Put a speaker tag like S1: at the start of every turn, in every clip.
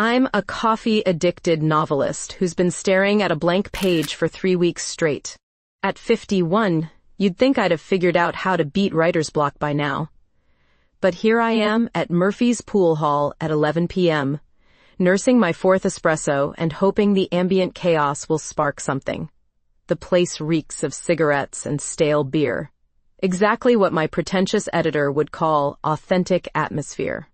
S1: I'm a coffee-addicted novelist who's been staring at a blank page for 3 weeks straight. At 51, you'd think I'd have figured out how to beat writer's block by now. But here I am at Murphy's Pool Hall at 11 p.m., nursing my fourth espresso and hoping the ambient chaos will spark something. The place reeks of cigarettes and stale beer. Exactly what my pretentious editor would call authentic atmosphere.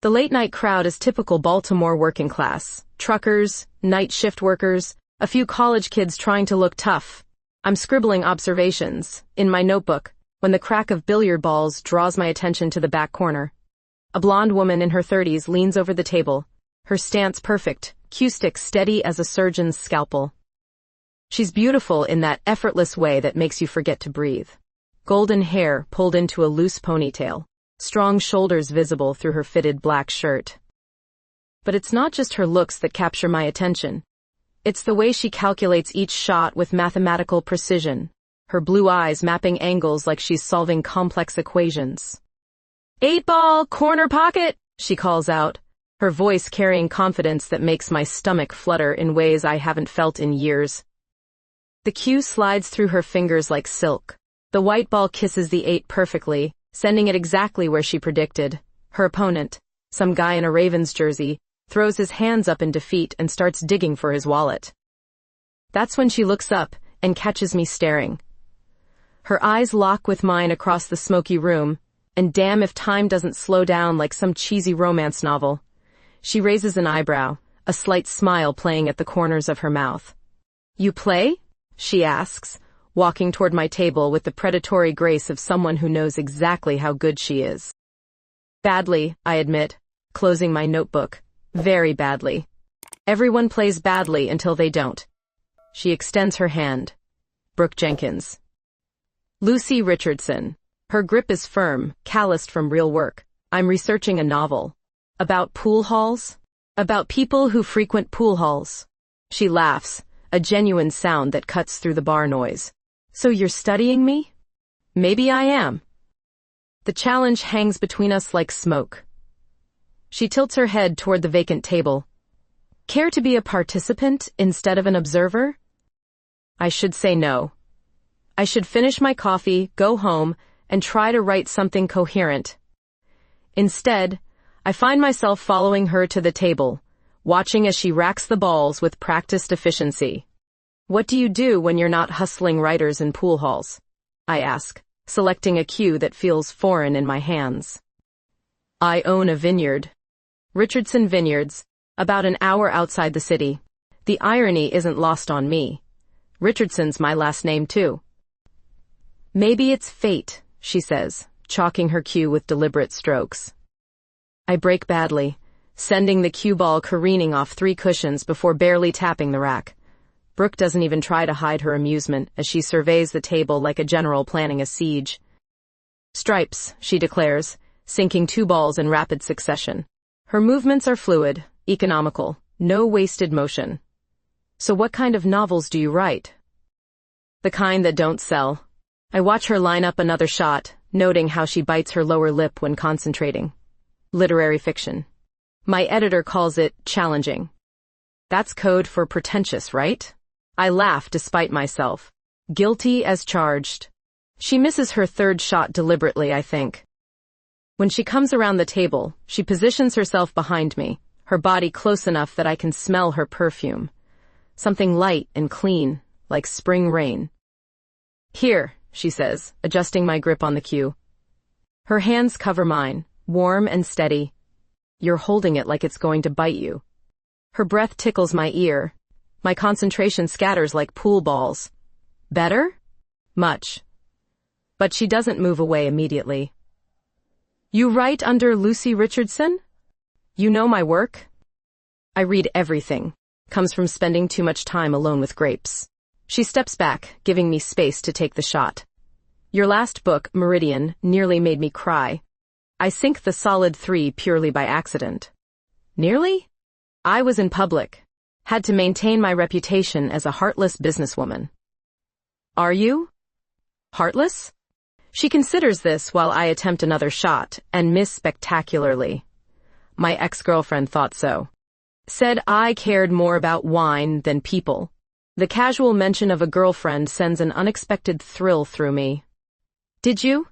S1: The late-night crowd is typical Baltimore working class. Truckers, night shift workers, a few college kids trying to look tough. I'm scribbling observations in my notebook when the crack of billiard balls draws my attention to the back corner. A blonde woman in her 30s leans over the table, her stance perfect, cue stick steady as a surgeon's scalpel. She's beautiful in that effortless way that makes you forget to breathe. Golden hair pulled into a loose ponytail, strong shoulders visible through her fitted black shirt. But it's not just her looks that capture my attention. It's the way she calculates each shot with mathematical precision, her blue eyes mapping angles like she's solving complex equations. 8-ball, corner pocket, she calls out, her voice carrying confidence that makes my stomach flutter in ways I haven't felt in years. The cue slides through her fingers like silk. The white ball kisses the 8 perfectly, sending it exactly where she predicted. Her opponent, some guy in a Ravens jersey, throws his hands up in defeat and starts digging for his wallet. That's when she looks up and catches me staring. Her eyes lock with mine across the smoky room, and damn if time doesn't slow down like some cheesy romance novel. She raises an eyebrow, a slight smile playing at the corners of her mouth. "You play?" she asks, walking toward my table with the predatory grace of someone who knows exactly how good she is. Badly, I admit, closing my notebook. Very badly. Everyone plays badly until they don't. She extends her hand. Brooke Jenkins. Lucy Richardson. Her grip is firm, calloused from real work. I'm researching a novel. About pool halls? About people who frequent pool halls. She laughs, a genuine sound that cuts through the bar noise. So you're studying me? Maybe I am. The challenge hangs between us like smoke. She tilts her head toward the vacant table. Care to be a participant instead of an observer? I should say no. I should finish my coffee, go home, and try to write something coherent. Instead, I find myself following her to the table, watching as she racks the balls with practiced efficiency. What do you do when you're not hustling writers in pool halls? I ask, selecting a cue that feels foreign in my hands. I own a vineyard. Richardson Vineyards, about an hour outside the city. The irony isn't lost on me. Richardson's my last name too. Maybe it's fate, she says, chalking her cue with deliberate strokes. I break badly, sending the cue ball careening off 3 cushions before barely tapping the rack. Brooke doesn't even try to hide her amusement as she surveys the table like a general planning a siege. Stripes, she declares, sinking 2 balls in rapid succession. Her movements are fluid, economical, no wasted motion. So what kind of novels do you write? The kind that don't sell. I watch her line up another shot, noting how she bites her lower lip when concentrating. Literary fiction. My editor calls it challenging. That's code for pretentious, right? I laugh despite myself. Guilty as charged. She misses her 3rd shot deliberately, I think. When she comes around the table, she positions herself behind me, her body close enough that I can smell her perfume. Something light and clean, like spring rain. Here, she says, adjusting my grip on the cue. Her hands cover mine, warm and steady. You're holding it like it's going to bite you. Her breath tickles my ear. My concentration scatters like pool balls. Better? Much. But she doesn't move away immediately. You write under Lucy Richardson? You know my work? I read everything. Comes from spending too much time alone with grapes. She steps back, giving me space to take the shot. Your last book, Meridian, nearly made me cry. I sink the solid 3 purely by accident. Nearly? I was in public. Had to maintain my reputation as a heartless businesswoman. Are you? Heartless? She considers this while I attempt another shot, and miss spectacularly. My ex-girlfriend thought so. Said I cared more about wine than people. The casual mention of a girlfriend sends an unexpected thrill through me. Did you?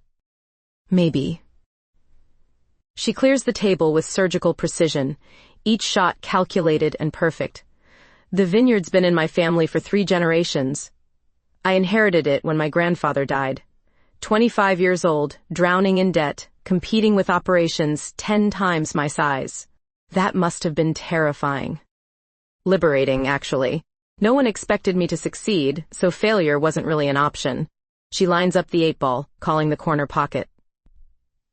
S1: Maybe. She clears the table with surgical precision, each shot calculated and perfect. The vineyard's been in my family for 3 generations. I inherited it when my grandfather died. 25 years old, drowning in debt, competing with operations 10 times my size. That must have been terrifying. Liberating, actually. No one expected me to succeed, so failure wasn't really an option. She lines up the 8-ball, calling the corner pocket.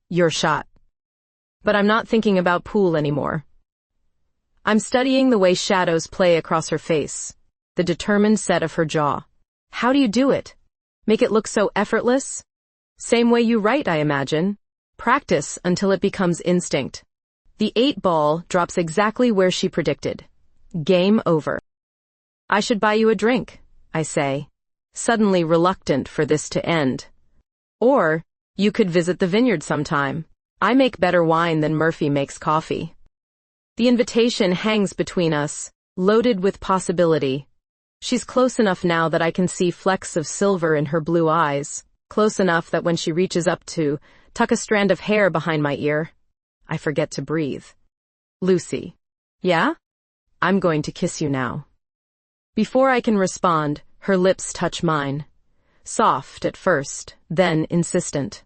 S1: Your shot. But I'm not thinking about pool anymore. I'm studying the way shadows play across her face, the determined set of her jaw. How do you do it? Make it look so effortless? Same way you write, I imagine. Practice until it becomes instinct. The 8-ball drops exactly where she predicted. Game over. I should buy you a drink, I say, suddenly reluctant for this to end. Or, you could visit the vineyard sometime. I make better wine than Murphy makes coffee. The invitation hangs between us, loaded with possibility. She's close enough now that I can see flecks of silver in her blue eyes, close enough that when she reaches up to tuck a strand of hair behind my ear, I forget to breathe. Lucy. Yeah? I'm going to kiss you now. Before I can respond, her lips touch mine. Soft at first, then insistent.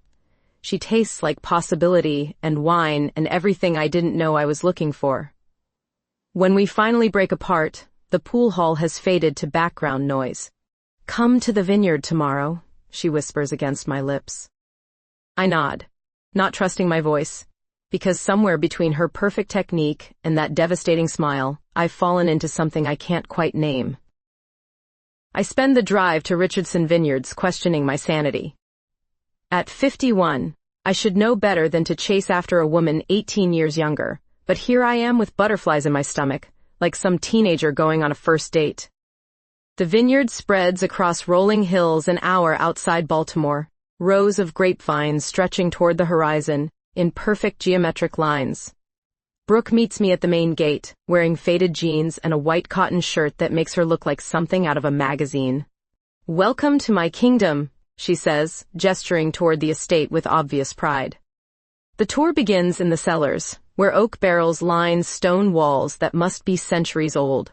S1: She tastes like possibility and wine and everything I didn't know I was looking for. When we finally break apart, the pool hall has faded to background noise. Come to the vineyard tomorrow, she whispers against my lips. I nod, not trusting my voice, because somewhere between her perfect technique and that devastating smile, I've fallen into something I can't quite name. I spend the drive to Richardson Vineyards questioning my sanity. At 51, I should know better than to chase after a woman 18 years younger, but here I am with butterflies in my stomach, like some teenager going on a first date. The vineyard spreads across rolling hills an hour outside Baltimore, rows of grapevines stretching toward the horizon in perfect geometric lines. Brooke meets me at the main gate, wearing faded jeans and a white cotton shirt that makes her look like something out of a magazine. Welcome to my kingdom, she says, gesturing toward the estate with obvious pride. The tour begins in the cellars, where oak barrels line stone walls that must be centuries old.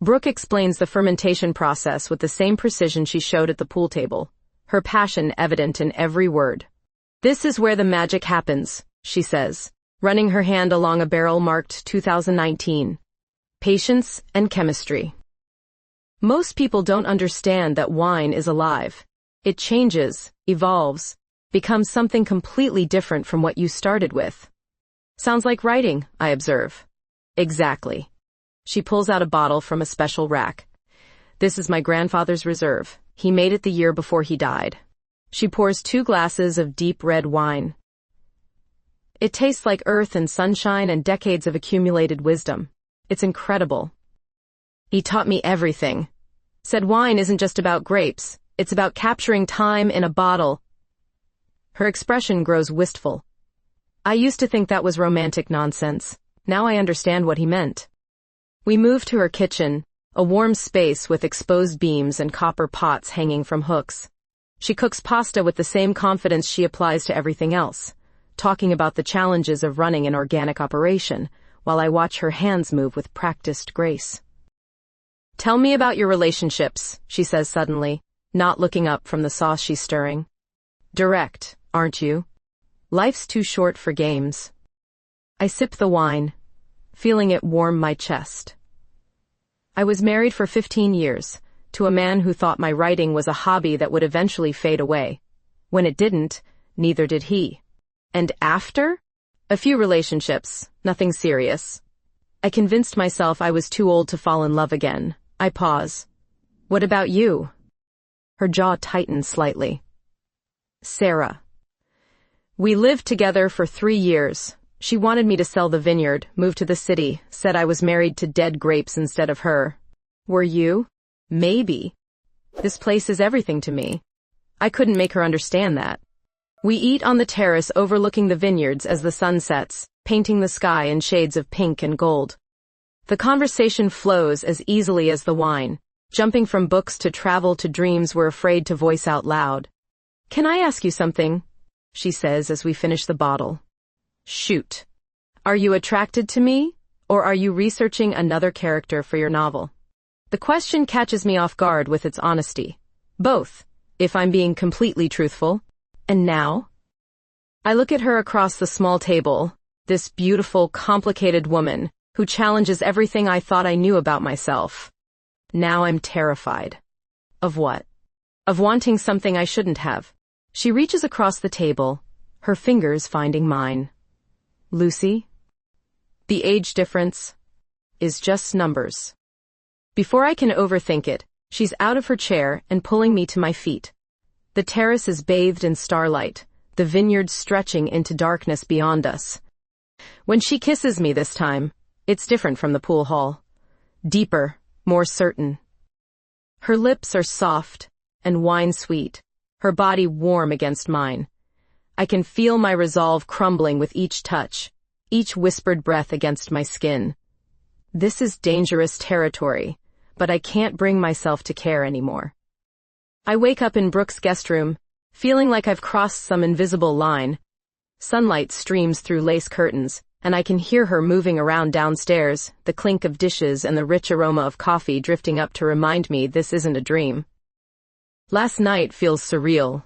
S1: Brooke explains the fermentation process with the same precision she showed at the pool table, her passion evident in every word. This is where the magic happens, she says, running her hand along a barrel marked 2019. Patience and chemistry. Most people don't understand that wine is alive. It changes, evolves, becomes something completely different from what you started with. Sounds like writing, I observe. Exactly. She pulls out a bottle from a special rack. This is my grandfather's reserve. He made it the year before he died. She pours 2 glasses of deep red wine. It tastes like earth and sunshine and decades of accumulated wisdom. It's incredible. He taught me everything. Said wine isn't just about grapes. It's about capturing time in a bottle. Her expression grows wistful. I used to think that was romantic nonsense. Now I understand what he meant. We move to her kitchen, a warm space with exposed beams and copper pots hanging from hooks. She cooks pasta with the same confidence she applies to everything else, talking about the challenges of running an organic operation, while I watch her hands move with practiced grace. Tell me about your relationships, she says suddenly, not looking up from the sauce she's stirring. Direct, aren't you? Life's too short for games. I sip the wine, feeling it warm my chest. I was married for 15 years, to a man who thought my writing was a hobby that would eventually fade away. When it didn't, neither did he. And after? A few relationships, nothing serious. I convinced myself I was too old to fall in love again. I pause. What about you? Her jaw tightens slightly. Sarah. We lived together for 3 years. She wanted me to sell the vineyard, move to the city, said I was married to dead grapes instead of her. Were you? Maybe. This place is everything to me. I couldn't make her understand that. We eat on the terrace overlooking the vineyards as the sun sets, painting the sky in shades of pink and gold. The conversation flows as easily as the wine, jumping from books to travel to dreams we're afraid to voice out loud. "Can I ask you something?" she says as we finish the bottle. "Shoot. Are you attracted to me, or are you researching another character for your novel?" The question catches me off guard with its honesty. Both, if I'm being completely truthful. And now? I look at her across the small table, this beautiful, complicated woman who challenges everything I thought I knew about myself. Now I'm terrified. Of what? Of wanting something I shouldn't have. She reaches across the table, her fingers finding mine. "Lucy, the age difference is just numbers." Before I can overthink it, she's out of her chair and pulling me to my feet. The terrace is bathed in starlight, the vineyard stretching into darkness beyond us. When she kisses me this time, it's different from the pool hall. Deeper, more certain. Her lips are soft and wine-sweet, her body warm against mine. I can feel my resolve crumbling with each touch, each whispered breath against my skin. This is dangerous territory, but I can't bring myself to care anymore. I wake up in Brooke's guest room, feeling like I've crossed some invisible line. Sunlight streams through lace curtains, and I can hear her moving around downstairs, the clink of dishes and the rich aroma of coffee drifting up to remind me this isn't a dream. Last night feels surreal.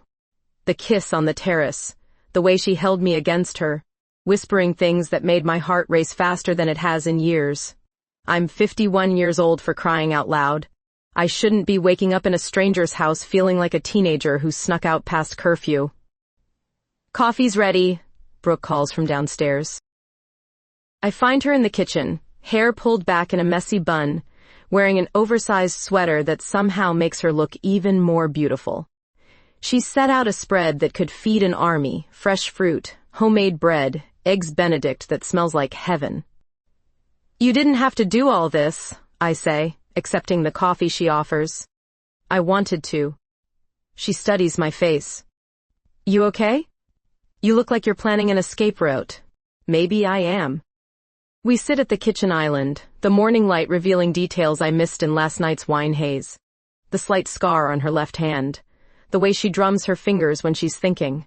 S1: The kiss on the terrace, the way she held me against her, whispering things that made my heart race faster than it has in years. I'm 51 years old, for crying out loud. I shouldn't be waking up in a stranger's house feeling like a teenager who snuck out past curfew. "Coffee's ready," Brooke calls from downstairs. I find her in the kitchen, hair pulled back in a messy bun, wearing an oversized sweater that somehow makes her look even more beautiful. She's set out a spread that could feed an army: fresh fruit, homemade bread, eggs Benedict that smells like heaven. "You didn't have to do all this," I say, accepting the coffee she offers. "I wanted to." She studies my face. "You okay? You look like you're planning an escape route." Maybe I am. We sit at the kitchen island, the morning light revealing details I missed in last night's wine haze. The slight scar on her left hand, the way she drums her fingers when she's thinking,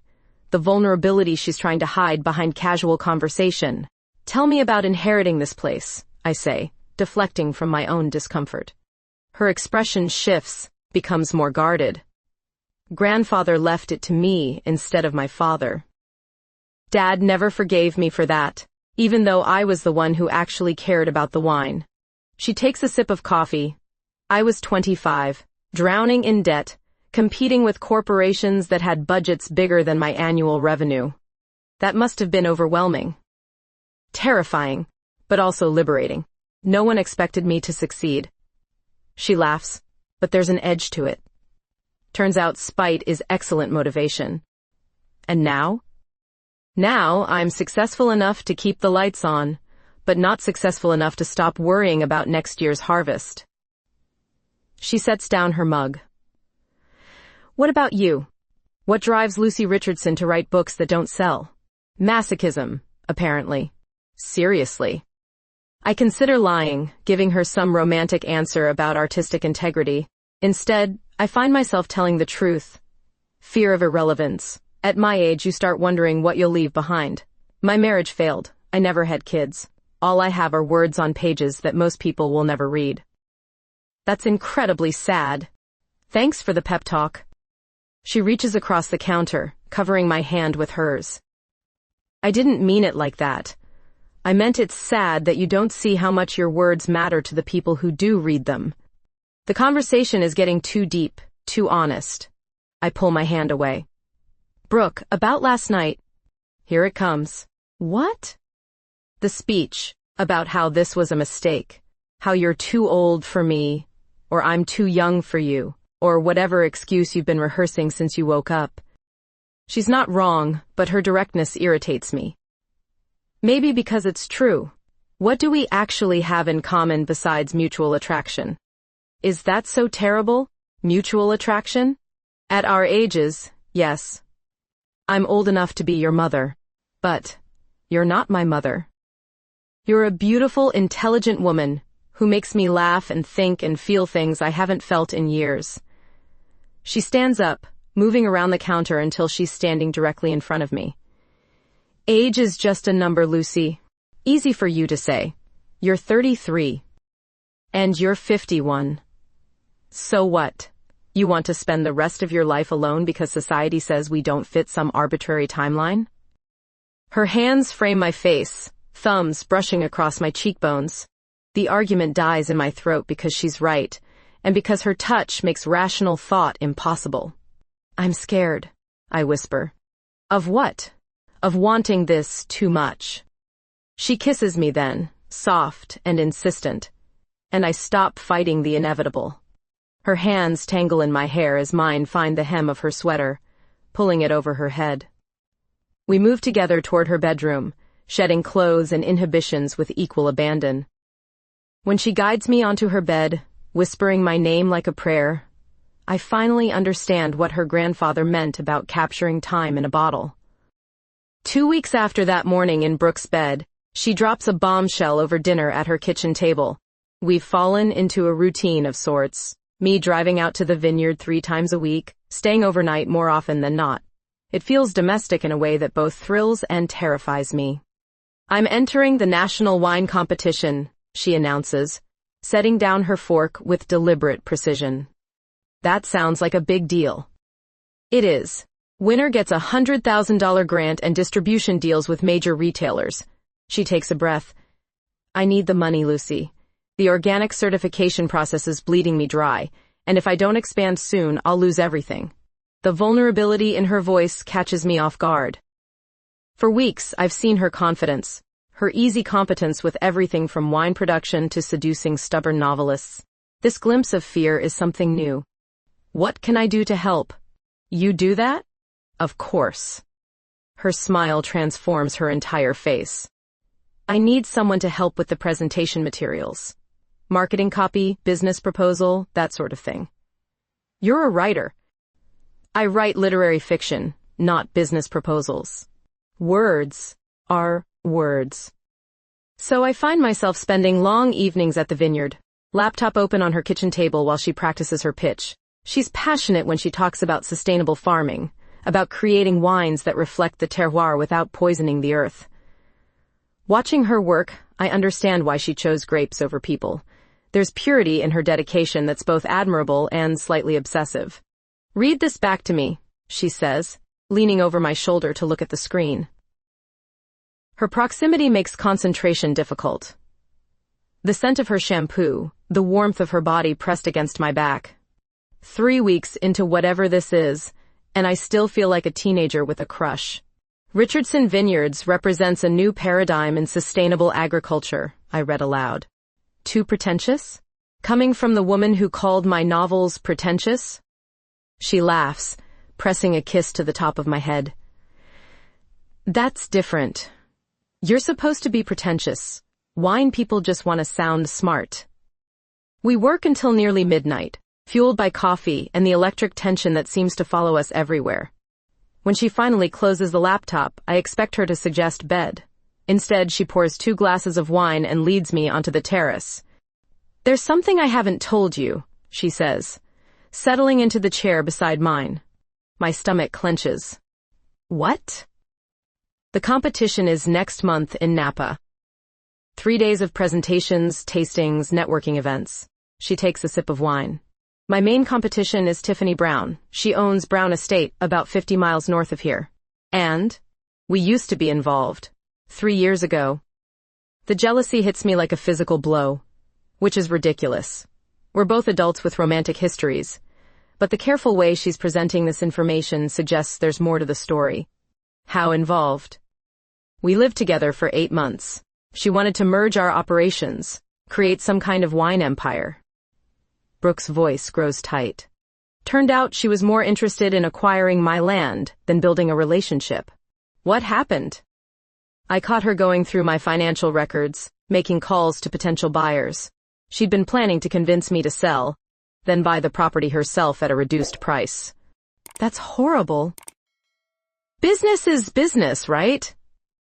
S1: the vulnerability she's trying to hide behind casual conversation. "Tell me about inheriting this place," I say, deflecting from my own discomfort. Her expression shifts, becomes more guarded. "Grandfather left it to me instead of my father. Dad never forgave me for that, even though I was the one who actually cared about the wine." She takes a sip of coffee. "I was 25, drowning in debt, competing with corporations that had budgets bigger than my annual revenue. That must have been overwhelming. Terrifying, but also liberating. No one expected me to succeed." She laughs, but there's an edge to it. Turns out spite is excellent motivation. "And now?" "Now I'm successful enough to keep the lights on, but not successful enough to stop worrying about next year's harvest." She sets down her mug. "What about you? What drives Lucy Richardson to write books that don't sell?" "Masochism, apparently." "Seriously?" I consider lying, giving her some romantic answer about artistic integrity. Instead, I find myself telling the truth. Fear of irrelevance. At my age, you start wondering what you'll leave behind. My marriage failed. I never had kids. All I have are words on pages that most people will never read. That's incredibly sad. Thanks for the pep talk. She reaches across the counter, covering my hand with hers. I didn't mean it like that. I meant it's sad that you don't see how much your words matter to the people who do read them. The conversation is getting too deep, too honest. I pull my hand away. Brooke, about last night. Here it comes. What? The speech about how this was a mistake, how you're too old for me, or I'm too young for you, or whatever excuse you've been rehearsing since you woke up. She's not wrong, but her directness irritates me. Maybe because it's true. What do we actually have in common besides mutual attraction? Is that so terrible? Mutual attraction? At our ages, yes. I'm old enough to be your mother. But you're not my mother. You're a beautiful, intelligent woman who makes me laugh and think and feel things I haven't felt in years. She stands up, moving around the counter until she's standing directly in front of me. Age is just a number, Lucy. Easy for you to say. You're 33. And you're 51. So what? You want to spend the rest of your life alone because society says we don't fit some arbitrary timeline? Her hands frame my face, thumbs brushing across my cheekbones. The argument dies in my throat because she's right, and because her touch makes rational thought impossible. I'm scared, I whisper. Of what? Of wanting this too much. She kisses me then, soft and insistent, and I stop fighting the inevitable. Her hands tangle in my hair as mine find the hem of her sweater, pulling it over her head. We move together toward her bedroom, shedding clothes and inhibitions with equal abandon. When she guides me onto her bed, whispering my name like a prayer, I finally understand what her grandfather meant about capturing time in a bottle. 2 weeks after that morning in Brooke's bed, she drops a bombshell over dinner at her kitchen table. We've fallen into a routine of sorts, me driving out to the vineyard 3 times a week, staying overnight more often than not. It feels domestic in a way that both thrills and terrifies me. I'm entering the national wine competition, she announces, setting down her fork with deliberate precision. That sounds like a big deal. It is. Winner gets a $100,000 grant and distribution deals with major retailers. She takes a breath. I need the money, Lucy. The organic certification process is bleeding me dry, and if I don't expand soon, I'll lose everything. The vulnerability in her voice catches me off guard. For weeks, I've seen her confidence, her easy competence with everything from wine production to seducing stubborn novelists. This glimpse of fear is something new. What can I do to help? You do that? Of course. Her smile transforms her entire face. I need someone to help with the presentation materials. Marketing copy, business proposal, that sort of thing. You're a writer. I write literary fiction, not business proposals. Words are words. So I find myself spending long evenings at the vineyard, laptop open on her kitchen table while she practices her pitch. She's passionate when she talks about sustainable farming, about creating wines that reflect the terroir without poisoning the earth. Watching her work, I understand why she chose grapes over people. There's purity in her dedication that's both admirable and slightly obsessive. Read this back to me, she says, leaning over my shoulder to look at the screen. Her proximity makes concentration difficult. The scent of her shampoo, the warmth of her body pressed against my back. 3 weeks into whatever this is, and I still feel like a teenager with a crush. Richardson Vineyards represents a new paradigm in sustainable agriculture, I read aloud. Too pretentious? Coming from the woman who called my novels pretentious? She laughs, pressing a kiss to the top of my head. That's different. You're supposed to be pretentious. Wine people just want to sound smart. We work until nearly midnight, fueled by coffee and the electric tension that seems to follow us everywhere. When she finally closes the laptop, I expect her to suggest bed. Instead, she pours 2 glasses of wine and leads me onto the terrace. There's something I haven't told you, she says, settling into the chair beside mine. My stomach clenches. What? The competition is next month in Napa. 3 days of presentations, tastings, networking events. She takes a sip of wine. My main competition is Tiffany Brown. She owns Brown Estate, about 50 miles north of here. And we used to be involved. 3 years ago. The jealousy hits me like a physical blow, which is ridiculous. We're both adults with romantic histories, but the careful way she's presenting this information suggests there's more to the story. How involved? We lived together for 8 months. She wanted to merge our operations, create some kind of wine empire. Brooke's voice grows tight. Turned out she was more interested in acquiring my land than building a relationship. What happened? I caught her going through my financial records, making calls to potential buyers. She'd been planning to convince me to sell, then buy the property herself at a reduced price. That's horrible. Business is business, right?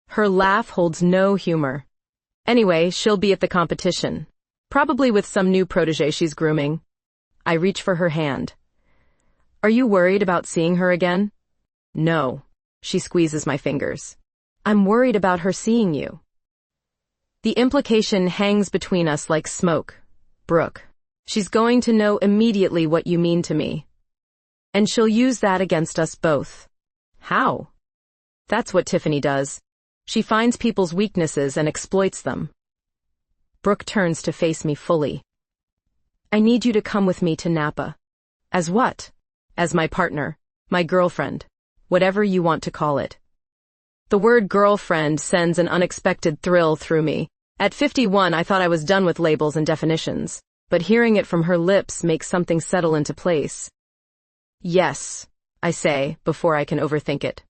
S1: Her laugh holds no humor. Anyway, she'll be at the competition. Probably with some new protege she's grooming. I reach for her hand. Are you worried about seeing her again? No. She squeezes my fingers. I'm worried about her seeing you. The implication hangs between us like smoke. Brooke. She's going to know immediately what you mean to me. And she'll use that against us both. How? That's what Tiffany does. She finds people's weaknesses and exploits them. Brooke turns to face me fully. I need you to come with me to Napa. As what? As my partner, my girlfriend, whatever you want to call it. The word girlfriend sends an unexpected thrill through me. At 51, I thought I was done with labels and definitions, but hearing it from her lips makes something settle into place. Yes, I say, before I can overthink it.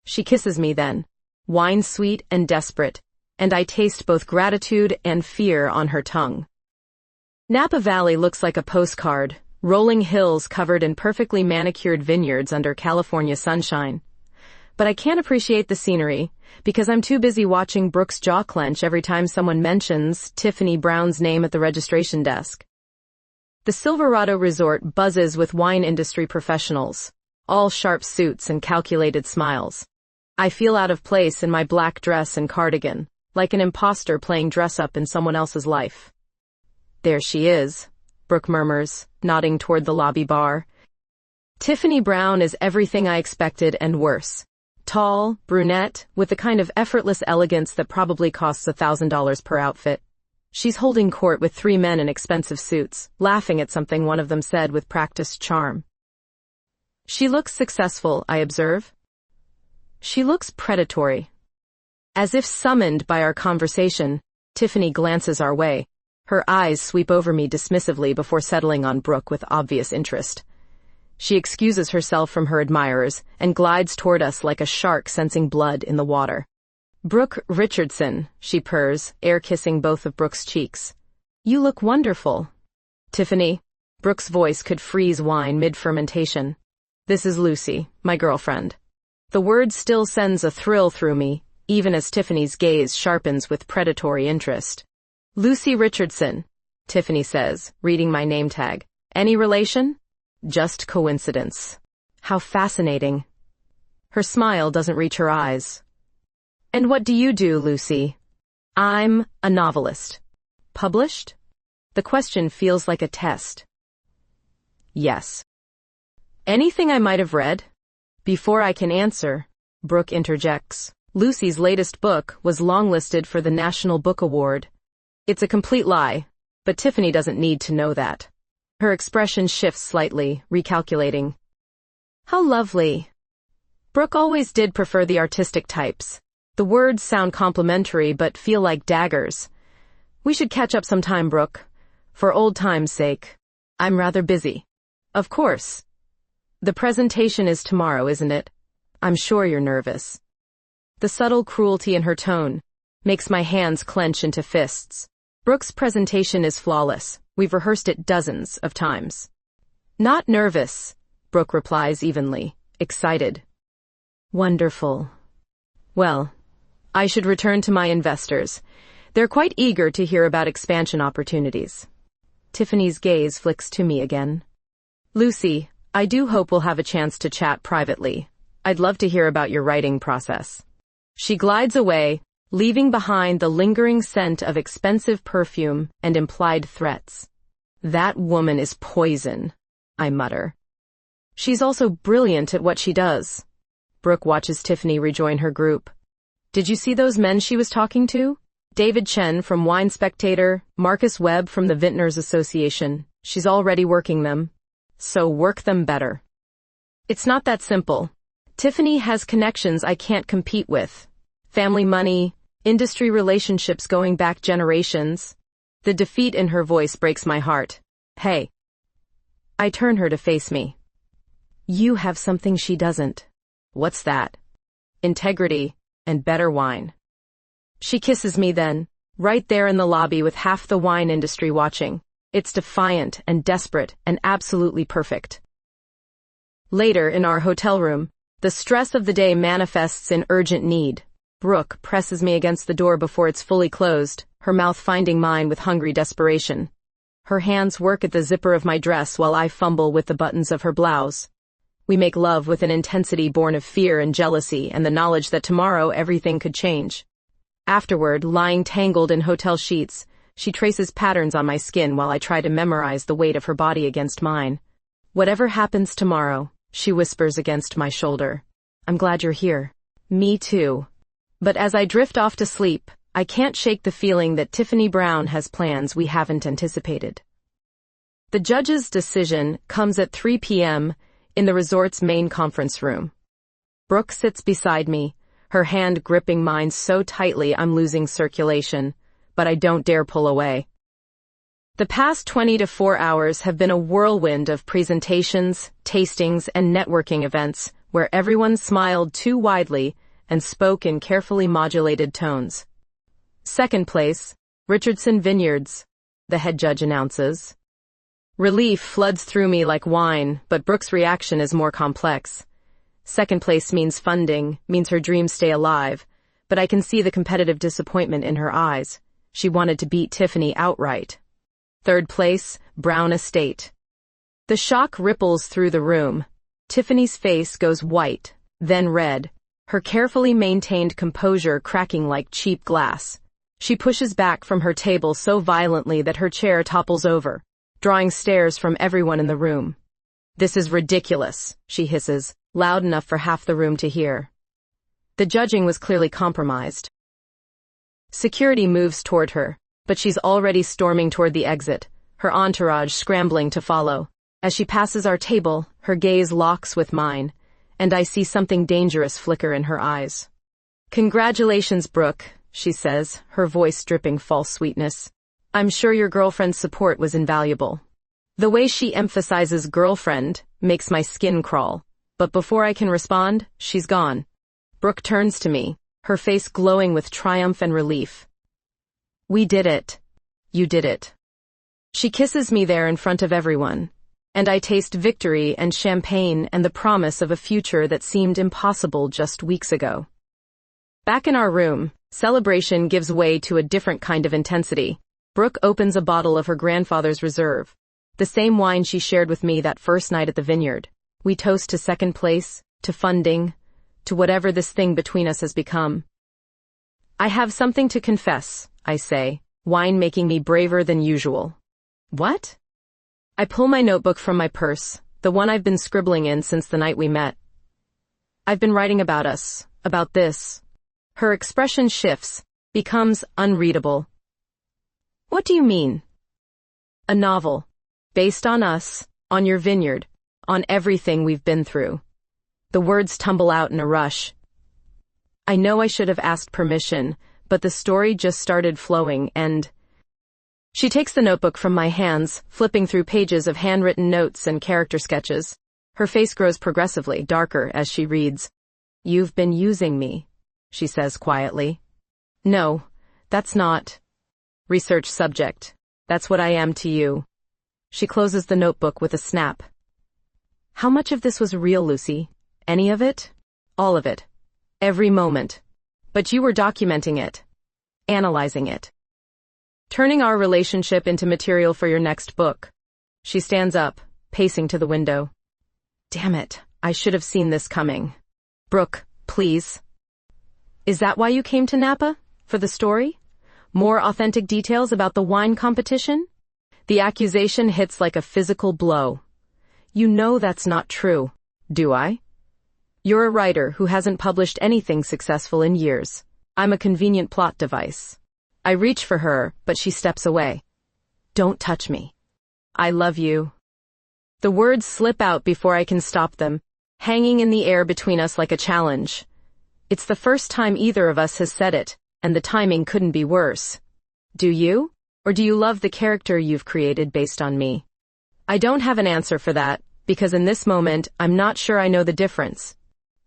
S1: She kisses me then, wine-sweet and desperate, and I taste both gratitude and fear on her tongue. Napa Valley looks like a postcard, rolling hills covered in perfectly manicured vineyards under California sunshine. But I can't appreciate the scenery, because I'm too busy watching Brooke's jaw clench every time someone mentions Tiffany Brown's name at the registration desk. The Silverado Resort buzzes with wine industry professionals, all sharp suits and calculated smiles. I feel out of place in my black dress and cardigan, like an imposter playing dress-up in someone else's life. There she is, Brooke murmurs, nodding toward the lobby bar. Tiffany Brown is everything I expected and worse. Tall, brunette, with the kind of effortless elegance that probably costs $1,000 per outfit. She's holding court with 3 men in expensive suits, laughing at something one of them said with practiced charm. She looks successful, I observe. She looks predatory. As if summoned by our conversation, Tiffany glances our way. Her eyes sweep over me dismissively before settling on Brooke with obvious interest. She excuses herself from her admirers and glides toward us like a shark sensing blood in the water. Brooke Richardson, she purrs, air-kissing both of Brooke's cheeks. You look wonderful. Tiffany. Brooke's voice could freeze wine mid-fermentation. This is Lucy, my girlfriend. The word still sends a thrill through me, even as Tiffany's gaze sharpens with predatory interest. Lucy Richardson, Tiffany says, reading my name tag. Any relation? Just coincidence. How fascinating. Her smile doesn't reach her eyes. And what do you do, Lucy? I'm a novelist. Published? The question feels like a test. Yes. Anything I might have read? Before I can answer, Brooke interjects. Lucy's latest book was longlisted for the National Book Award. It's a complete lie, but Tiffany doesn't need to know that. Her expression shifts slightly, recalculating. How lovely. Brooke always did prefer the artistic types. The words sound complimentary but feel like daggers. We should catch up sometime, Brooke. For old time's sake. I'm rather busy. Of course. The presentation is tomorrow, isn't it? I'm sure you're nervous. The subtle cruelty in her tone makes my hands clench into fists. Brooke's presentation is flawless. We've rehearsed it dozens of times. Not nervous, Brooke replies evenly, excited. Wonderful. Well, I should return to my investors. They're quite eager to hear about expansion opportunities. Tiffany's gaze flicks to me again. Lucy, I do hope we'll have a chance to chat privately. I'd love to hear about your writing process. She glides away, leaving behind the lingering scent of expensive perfume and implied threats. That woman is poison, I mutter. She's also brilliant at what she does. Brooke watches Tiffany rejoin her group. Did you see those men she was talking to? David Chen from Wine Spectator, Marcus Webb from the Vintners Association. She's already working them. So work them better. It's not that simple. Tiffany has connections I can't compete with. Family money, industry relationships going back generations. The defeat in her voice breaks my heart. Hey. I turn her to face me. You have something she doesn't. What's that? Integrity and better wine. She kisses me then, right there in the lobby with half the wine industry watching. It's defiant and desperate and absolutely perfect. Later, in our hotel room, the stress of the day manifests in urgent need. Brooke presses me against the door before it's fully closed, her mouth finding mine with hungry desperation. Her hands work at the zipper of my dress while I fumble with the buttons of her blouse. We make love with an intensity born of fear and jealousy and the knowledge that tomorrow everything could change. Afterward, lying tangled in hotel sheets, she traces patterns on my skin while I try to memorize the weight of her body against mine. "Whatever happens tomorrow," she whispers against my shoulder. "I'm glad you're here." Me too. But as I drift off to sleep, I can't shake the feeling that Tiffany Brown has plans we haven't anticipated. The judge's decision comes at 3 p.m. in the resort's main conference room. Brooke sits beside me, her hand gripping mine so tightly I'm losing circulation, but I don't dare pull away. The past 24 hours have been a whirlwind of presentations, tastings, and networking events where everyone smiled too widely and spoke in carefully modulated tones. "Second place, Richardson Vineyards," the head judge announces. Relief floods through me like wine, but Brooke's reaction is more complex. Second place means funding, means her dreams stay alive, but I can see the competitive disappointment in her eyes. She wanted to beat Tiffany outright. Third place, Brown Estate. The shock ripples through the room. Tiffany's face goes white, then red, her carefully maintained composure cracking like cheap glass. She pushes back from her table so violently that her chair topples over, drawing stares from everyone in the room. "This is ridiculous," she hisses, loud enough for half the room to hear. The judging was clearly compromised. Security moves toward her, but she's already storming toward the exit, her entourage scrambling to follow. As she passes our table, her gaze locks with mine, and I see something dangerous flicker in her eyes. "Congratulations, Brooke," she says, her voice dripping false sweetness. "I'm sure your girlfriend's support was invaluable." The way she emphasizes girlfriend makes my skin crawl, but before I can respond, she's gone. Brooke turns to me, her face glowing with triumph and relief. "We did it. You did it." She kisses me there in front of everyone, and I taste victory and champagne and the promise of a future that seemed impossible just weeks ago. Back in our room, celebration gives way to a different kind of intensity. Brooke opens a bottle of her grandfather's reserve, the same wine she shared with me that first night at the vineyard. We toast to second place, to funding, to whatever this thing between us has become. "I have something to confess," I say, wine making me braver than usual. "What?" I pull my notebook from my purse, the one I've been scribbling in since the night we met. "I've been writing about us, about this." Her expression shifts, becomes unreadable. "What do you mean?" "A novel, based on us, on your vineyard, on everything we've been through." The words tumble out in a rush. I know I should have asked permission, but the story just started flowing and... She takes the notebook from my hands, flipping through pages of handwritten notes and character sketches. Her face grows progressively darker as she reads. "You've been using me," she says quietly. "No, that's not." "Research subject. That's what I am to you." She closes the notebook with a snap. "How much of this was real, Lucy? Any of it?" "All of it. Every moment. But you were documenting it. Analyzing it. Turning our relationship into material for your next book." She stands up, pacing to the window. "Damn it, I should have seen this coming." "Brooke, please." "Is that why you came to Napa? For the story? More authentic details about the wine competition?" The accusation hits like a physical blow. "You know that's not true, do I? You're a writer who hasn't published anything successful in years. I'm a convenient plot device." I reach for her, but she steps away. "Don't touch me. I love you." The words slip out before I can stop them, hanging in the air between us like a challenge. It's the first time either of us has said it, and the timing couldn't be worse. "Do you? Or do you love the character you've created based on me?" I don't have an answer for that, because in this moment, I'm not sure I know the difference.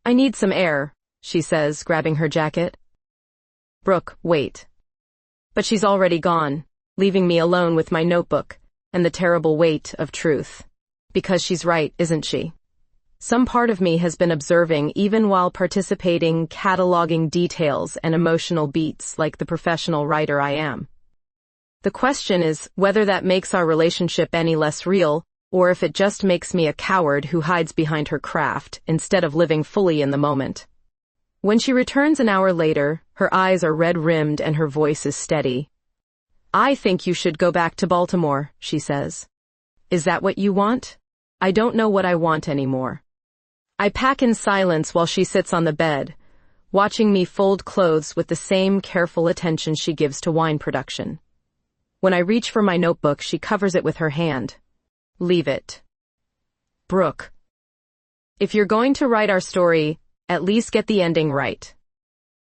S1: "I need some air," she says, grabbing her jacket. "Brooke, wait." But she's already gone, leaving me alone with my notebook and the terrible weight of truth. Because she's right, isn't she? Some part of me has been observing even while participating, cataloging details and emotional beats like the professional writer I am. The question is whether that makes our relationship any less real, or if it just makes me a coward who hides behind her craft instead of living fully in the moment. When she returns an hour later, her eyes are red-rimmed and her voice is steady. "I think you should go back to Baltimore," she says. "Is that what you want?" I don't know what I want anymore. I pack in silence while she sits on the bed, watching me fold clothes with the same careful attention she gives to wine production. When I reach for my notebook, she covers it with her hand. "Leave it. Brooke. If you're going to write our story, at least get the ending right."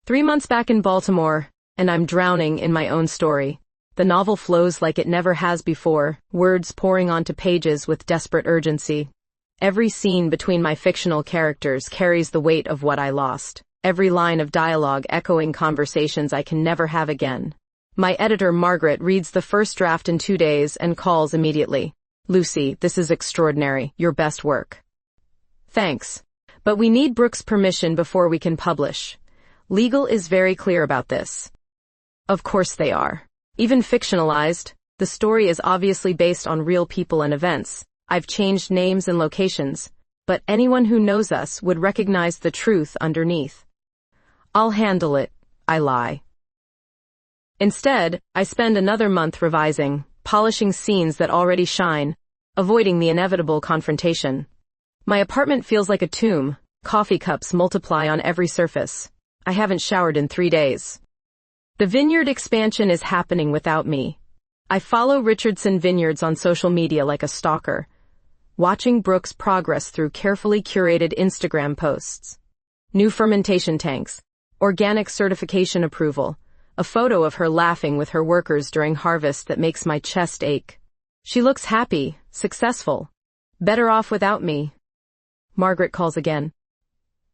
S1: 3 months back in Baltimore, and I'm drowning in my own story. The novel flows like it never has before, words pouring onto pages with desperate urgency. Every scene between my fictional characters carries the weight of what I lost. Every line of dialogue echoing conversations I can never have again. My editor, Margaret, reads the first draft in 2 days and calls immediately. "Lucy, this is extraordinary. Your best work." "Thanks. But we need Brooke's permission before we can publish. Legal is very clear about this." Of course they are. Even fictionalized, the story is obviously based on real people and events. I've changed names and locations, but anyone who knows us would recognize the truth underneath. "I'll handle it," I lie. Instead, I spend another month revising, polishing scenes that already shine, avoiding the inevitable confrontation. My apartment feels like a tomb. Coffee cups multiply on every surface. I haven't showered in 3 days. The vineyard expansion is happening without me. I follow Richardson Vineyards on social media like a stalker, watching Brooke's progress through carefully curated Instagram posts. New fermentation tanks, organic certification approval, a photo of her laughing with her workers during harvest that makes my chest ache. She looks happy, successful, better off without me. Margaret calls again.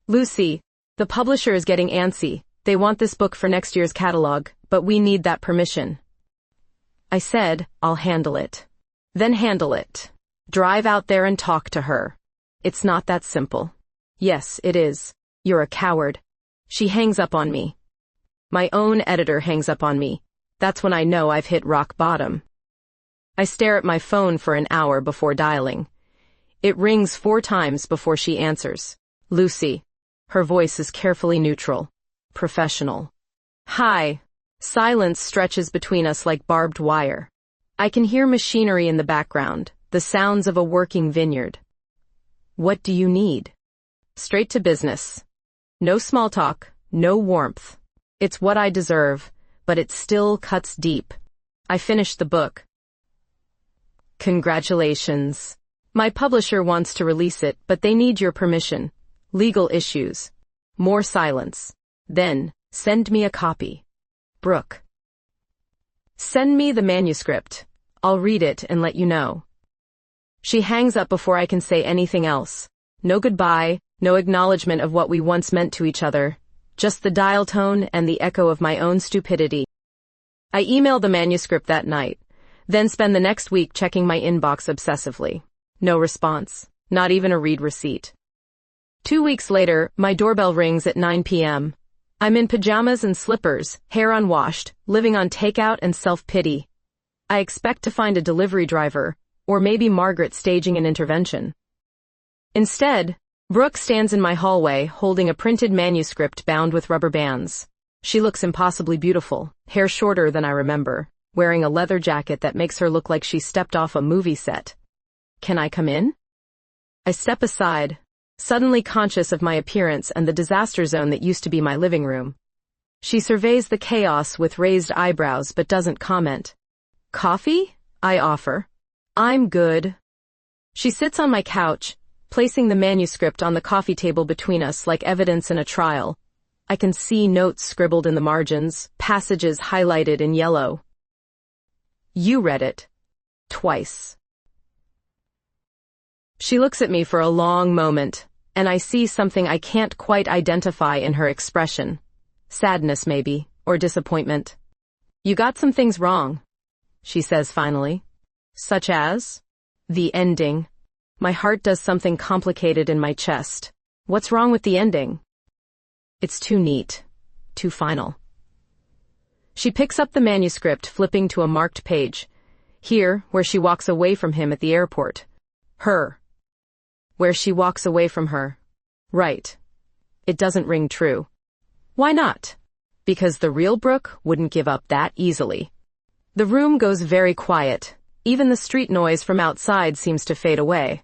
S1: "Lucy, the publisher is getting antsy. They want this book for next year's catalog, but we need that permission." I said, "I'll handle it." Then handle it. Drive out there and talk to her. It's not that simple. Yes, it is. You're a coward. She hangs up on me. My own editor hangs up on me. That's when I know I've hit rock bottom. I stare at my phone for an hour before dialing. It rings 4 times before she answers. "Lucy." Her voice is carefully neutral. Professional. "Hi." Silence stretches between us like barbed wire. I can hear machinery in the background, the sounds of a working vineyard. "What do you need?" Straight to business. No small talk, no warmth. It's what I deserve, but it still cuts deep. I finished the book. "Congratulations. My publisher wants to release it, but they need your permission. Legal issues." More silence. Then, "Send me a copy." Brooke. "Send me the manuscript. I'll read it and let you know." She hangs up before I can say anything else. No goodbye, no acknowledgement of what we once meant to each other. Just the dial tone and the echo of my own stupidity. I email the manuscript that night, then spend the next week checking my inbox obsessively. No response. Not even a read receipt. 2 weeks later, my doorbell rings at 9 p.m. I'm in pajamas and slippers, hair unwashed, living on takeout and self-pity. I expect to find a delivery driver, or maybe Margaret staging an intervention. Instead, Brooke stands in my hallway holding a printed manuscript bound with rubber bands. She looks impossibly beautiful, hair shorter than I remember, wearing a leather jacket that makes her look like she stepped off a movie set. "Can I come in?" I step aside, suddenly conscious of my appearance and the disaster zone that used to be my living room. She surveys the chaos with raised eyebrows but doesn't comment. "Coffee?" I offer. "I'm good." She sits on my couch, placing the manuscript on the coffee table between us like evidence in a trial. I can see notes scribbled in the margins, passages highlighted in yellow. "You read it. Twice." She looks at me for a long moment, and I see something I can't quite identify in her expression. Sadness, maybe, or disappointment. "You got some things wrong," she says finally. "Such as?" "The ending." My heart does something complicated in my chest. What's wrong with the ending? "It's too neat. Too final." She picks up the manuscript, flipping to a marked page. Here, where she walks away from him at the airport. Her. Where she walks away from her. Right. It doesn't ring true. Why not? Because the real Brooke wouldn't give up that easily. The room goes very quiet. Even the street noise from outside seems to fade away.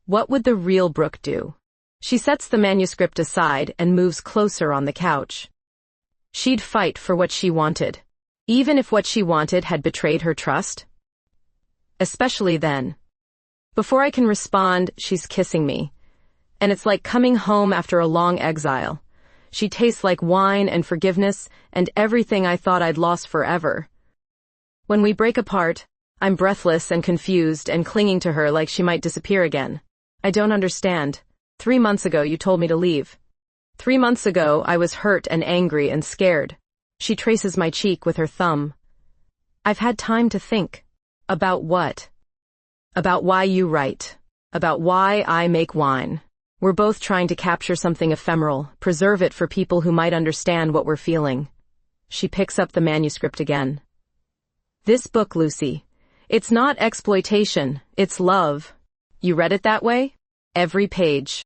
S1: What would the real Brooke do? She sets the manuscript aside and moves closer on the couch. She'd fight for what she wanted, even if what she wanted had betrayed her trust. Especially then. Before I can respond, she's kissing me. And it's like coming home after a long exile. She tastes like wine and forgiveness and everything I thought I'd lost forever. When we break apart, I'm breathless and confused and clinging to her like she might disappear again. I don't understand. 3 months ago you told me to leave. 3 months ago I was hurt and angry and scared. She traces my cheek with her thumb. I've had time to think. About what? About why you write. About why I make wine. We're both trying to capture something ephemeral, preserve it for people who might understand what we're feeling. She picks up the manuscript again. This book, Lucy. It's not exploitation, it's love. You read it that way? Every page.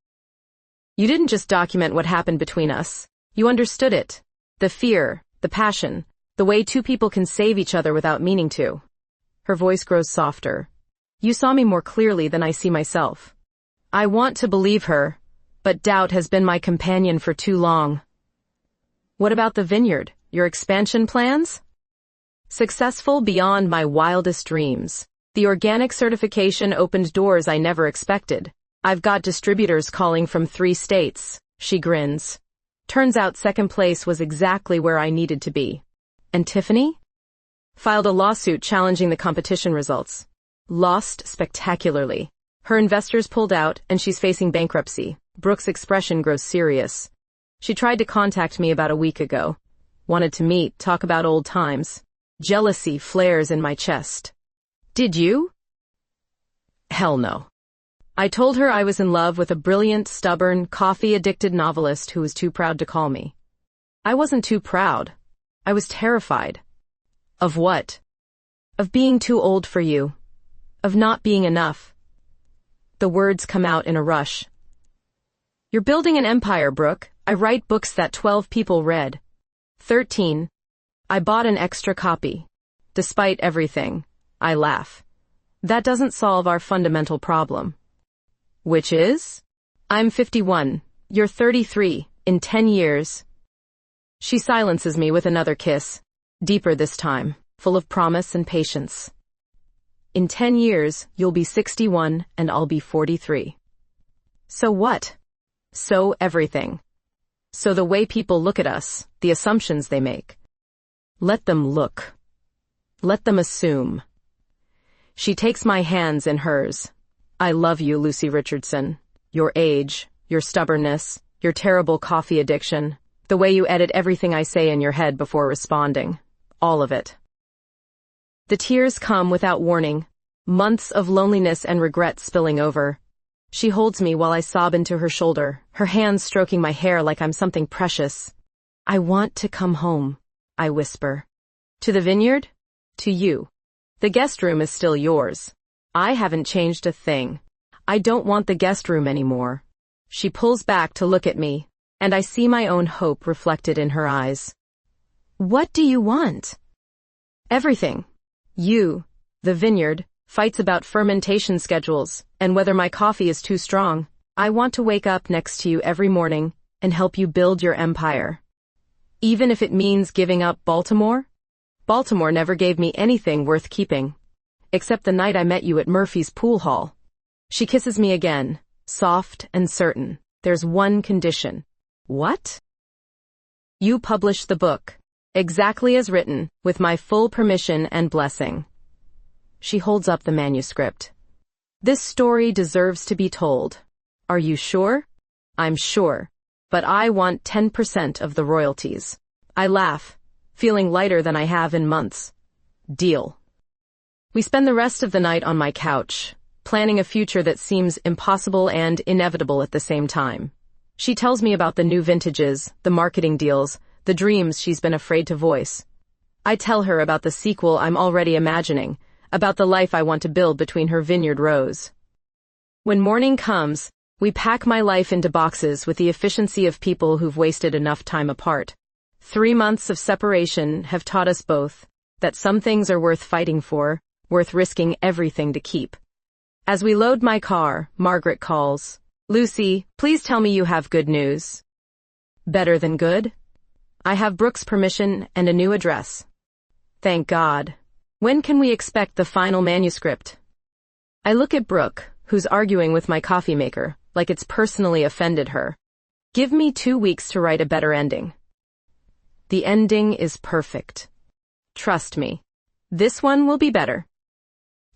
S1: You didn't just document what happened between us. You understood it. The fear, the passion, the way two people can save each other without meaning to. Her voice grows softer. You saw me more clearly than I see myself. I want to believe her, but doubt has been my companion for too long. What about the vineyard? Your expansion plans? Successful beyond my wildest dreams. The organic certification opened doors I never expected. I've got distributors calling from 3 states. She grins. Turns out second place was exactly where I needed to be. And Tiffany? Filed a lawsuit challenging the competition results. Lost spectacularly. Her investors pulled out, and she's facing bankruptcy. Brooke's expression grows serious. She tried to contact me about a week ago. Wanted to meet, talk about old times. Jealousy flares in my chest. Did you? Hell no. I told her I was in love with a brilliant, stubborn, coffee-addicted novelist who was too proud to call me. I wasn't too proud. I was terrified. Of what? Of being too old for you. Of not being enough. The words come out in a rush. You're building an empire, Brooke. I write books that 12 people read. 13. I bought an extra copy. Despite everything, I laugh. That doesn't solve our fundamental problem. Which is? I'm 51. You're 33. In 10 years. She silences me with another kiss. Deeper this time, full of promise and patience. In 10 years, you'll be 61 and I'll be 43. So what? So everything. So the way people look at us, the assumptions they make. Let them look. Let them assume. She takes my hands in hers. I love you, Lucy Richardson. Your age, your stubbornness, your terrible coffee addiction, the way you edit everything I say in your head before responding. All of it. The tears come without warning, months of loneliness and regret spilling over. She holds me while I sob into her shoulder, her hands stroking my hair like I'm something precious. I want to come home, I whisper. To the vineyard? To you. The guest room is still yours. I haven't changed a thing. I don't want the guest room anymore. She pulls back to look at me, and I see my own hope reflected in her eyes. What do you want? Everything. You, the vineyard, fights about fermentation schedules, and whether my coffee is too strong. I want to wake up next to you every morning and help you build your empire. Even if it means giving up Baltimore? Baltimore never gave me anything worth keeping. Except the night I met you at Murphy's pool hall. She kisses me again, soft and certain. There's one condition. What? You publish the book. Exactly as written, with my full permission and blessing. She holds up the manuscript. This story deserves to be told. Are you sure? I'm sure. But I want 10% of the royalties. I laugh, feeling lighter than I have in months. Deal. We spend the rest of the night on my couch, planning a future that seems impossible and inevitable at the same time. She tells me about the new vintages, the marketing deals, the dreams she's been afraid to voice. I tell her about the sequel I'm already imagining, about the life I want to build between her vineyard rows. When morning comes, we pack my life into boxes with the efficiency of people who've wasted enough time apart. 3 months of separation have taught us both that some things are worth fighting for, worth risking everything to keep. As we load my car, Margaret calls. Lucy, please tell me you have good news. Better than good? I have Brooke's permission and a new address. Thank God. When can we expect the final manuscript? I look at Brooke, who's arguing with my coffee maker, like it's personally offended her. Give me 2 weeks to write a better ending. The ending is perfect. Trust me. This one will be better.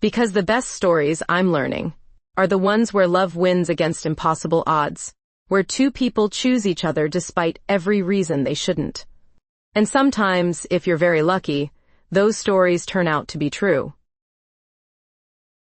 S1: Because the best stories I'm learning are the ones where love wins against impossible odds, where 2 people choose each other despite every reason they shouldn't. And sometimes, if you're very lucky, those stories turn out to be true.